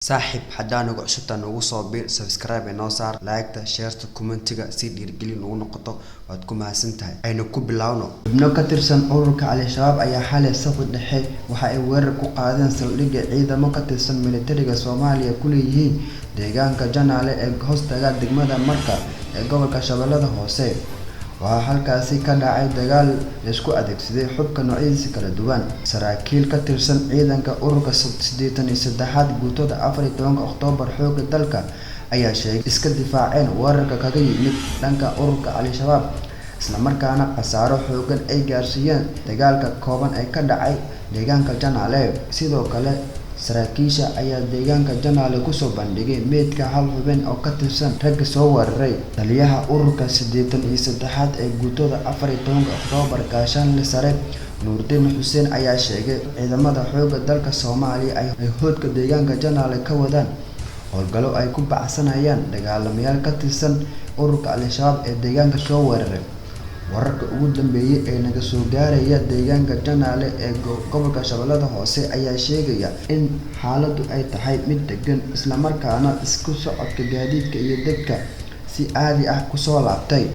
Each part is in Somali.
saaxiib haddaan ugu cusubtaan ugu soo biir subscribe inoo saar like-ta share-ta commentiga si dhiirgelin ugu noqoto waad ku mahadsantahay aynu ku bilowno xubno ka tirsan ururka Al-Shabaab ayaa xalay safar dhexe waxa ay weerar ku qaadeen saldhigga ciidamo ka tirsan militariga Soomaaliya ku leeyihiin deegaanka Janaale ee hoostaga degmada Marka ee gobolka Shabeellaha Hoose waxaa halkaasi ka dhacay dagaal isku adeegsaday xubka noocyadiisa kala duwan saraakiil ka tirsan ciidanka ururka 83aad guutada 14 Oktoobar xoogga dalka ayaa sheegay iska difaaceen weerarka kaga yimid dhanka ururka Al-Shabaab isla markaana khasaaro xoogan ay gaarsiiyeen dagaalka kooban ee ka dhacay deegaanka Janaale sidoo kale saraakiisha ayaa deegaanka Janaale ku soo bandhigay meedka hal xubin oo ka tirsan rag soo weeraray taliyaha ururka 83aad ee guutada 14 Oktoobar gaashaanle sare Nuurdin Xuseen ayaa sheegay ciidamada xoogga dalka Soomaaliya ay hoodka deegaanka Janaale ka wadaan howlgallo ay ku bacsanayaan dagaalamayaal ka tirsan ururka Al-Shabaab ee deegaanka soo weeraray wararka ugu dambeeyay ee naga soo gaaraya deegaanka Janaale ee gobolka Shabeellaha Hoose ayaa sheegaya in xaaladdu ay tahay mid degan isla markaana isku socodka gaadiidka iyo dadka si caadi ah ku soo laabtay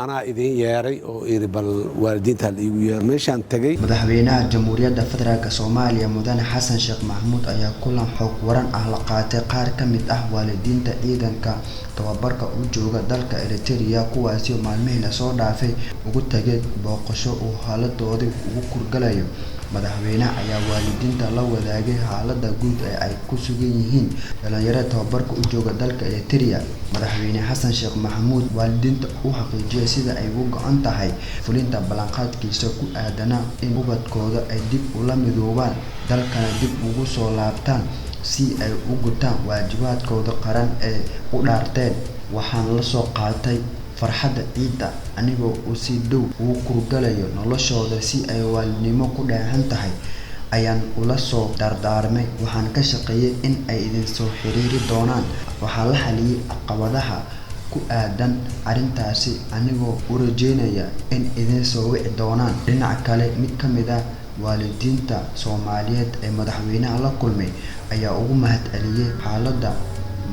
أنا إذن ياري أو إذا بالوالدين تاليويا مشان تجي madaxweynaha jamhuuriyadda federaalka Soomaaliya mudane Xasan Sheekh Maxamuud ayaa kulan xog waran ah la qaatay qaar ka mid ah waalidiinta ciidanka tababarka u jooga dalka Eritrea kuwaasi oo maalmihii la soo dhaafay ugu tagay booqasho uu xaaladooda ugu kurgalayo madaxweynaha ayaa waalidiinta la wadaagay xaaladda guud ee ay ku sugan yihiin dhalinyarada tababarka u jooga dalka Eritrea madaxweyne Xasan Sheekh Maxamuud waalidiinta u xaqiijiyay sida ay ugu go'an tahay fulinta ballanqaadkiisa ku aadan in ubadkooda ay dib ula midoobaan dalkana dib ugu soo laabtaan si ay u gutaan waajibaadkooda qaran ee u dhaarteen waxaan la soo qaatay farxadda ciidda anigoo u si dhow ugu kurgalayo noloshooda si ay waalidnimo ku dheehan tahay ayaan ula soo dardaarmay waxaan ka shaqeeyay in ay idin soo xiriiri doonaan waxaa la xaliyay caqabadaha ku aadan arintaasi anigoo u rajeynaya in idin soo wici doonaan dhinaca kale mid ka mid ah waalidiinta Soomaaliyeed ee madaxweynaha la kulmay ayaa ugu mahadceliyay xaaladda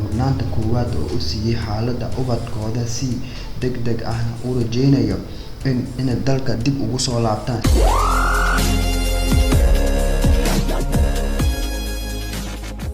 mudnaanta koowaad oo u siiyay xaaladda ubadkooda si degdeg ah u rajeynayo in dalka dib ugu soo laabtaan